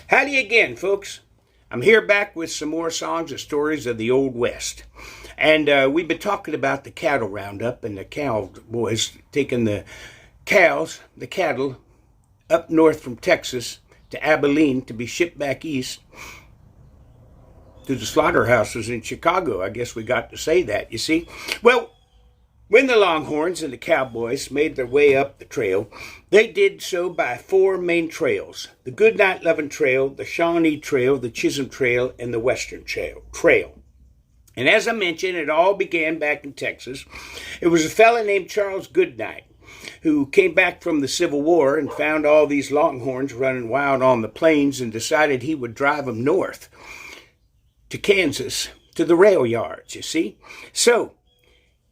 Howdy again, folks. I'm here back with some more songs and stories of the Old West. And we've been talking about the cattle roundup and the cowboys taking the cattle up north from Texas to Abilene to be shipped back east to the slaughterhouses in Chicago. I guess we got to say that, you see. Well, when the Longhorns and the Cowboys made their way up the trail, they did so by four main trails: the Goodnight Loving Trail, the Shawnee Trail, the Chisholm Trail, and the Western Trail. And as I mentioned, it all began back in Texas. It was a fella named Charles Goodnight who came back from the Civil War and found all these Longhorns running wild on the plains and decided he would drive them north to Kansas, to the rail yards, you see. So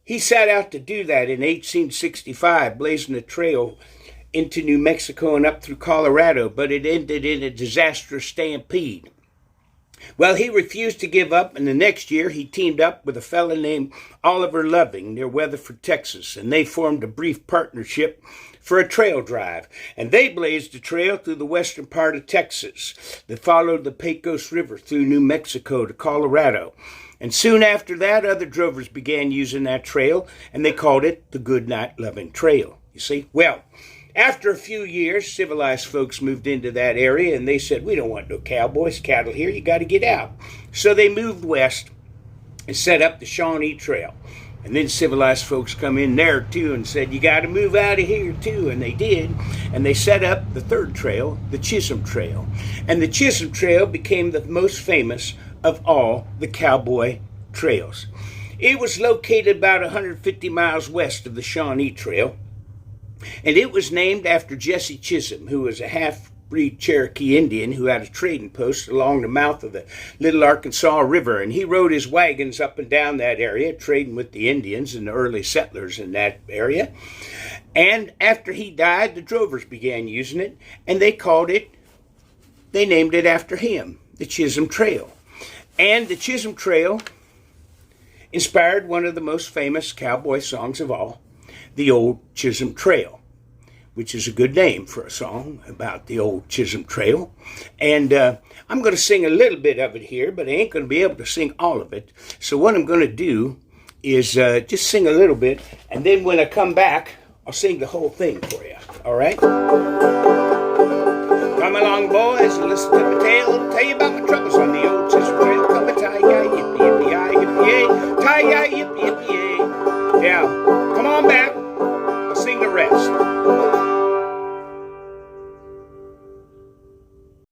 he set out to do that in 1865, blazing a trail into New Mexico and up through Colorado, but it ended in a disastrous stampede. Well, he refused to give up, and the next year he teamed up with a fellow named Oliver Loving near Weatherford, Texas, and they formed a brief partnership for a trail drive. And they blazed a trail through the western part of Texas that followed the Pecos River through New Mexico to Colorado. And soon after that, other drovers began using that trail, and they called it the Goodnight Loving Trail, you see. Well, after a few years, civilized folks moved into that area, and they said, we don't want no cowboys, cattle here, you got to get out. So they moved west and set up the Shawnee Trail. And then civilized folks come in there, too, and said, you got to move out of here, too. And they did. And they set up the third trail, the Chisholm Trail. And the Chisholm Trail became the most famous of all the cowboy trails. It was located about 150 miles west of the Shawnee Trail. And it was named after Jesse Chisholm, who was a half-breed Cherokee Indian who had a trading post along the mouth of the Little Arkansas River. And he rode his wagons up and down that area, trading with the Indians and the early settlers in that area. And after he died, the drovers began using it, and they named it after him, the Chisholm Trail. And the Chisholm Trail inspired one of the most famous cowboy songs of all, the Old Chisholm Trail, which is a good name for a song about the Old Chisholm Trail. And I'm going to sing a little bit of it here, but I ain't going to be able to sing all of it. So what I'm going to do is just sing a little bit, and then when I come back, I'll sing the whole thing for you. All right? Come along, boys, and listen to my tale. I'll tell you about my troubles on the Old Chisholm Trail. Come and tie-yi, yippee, yippee-yi, yippee-yay. Tie-yi, yippee, yippee-yay. Yeah.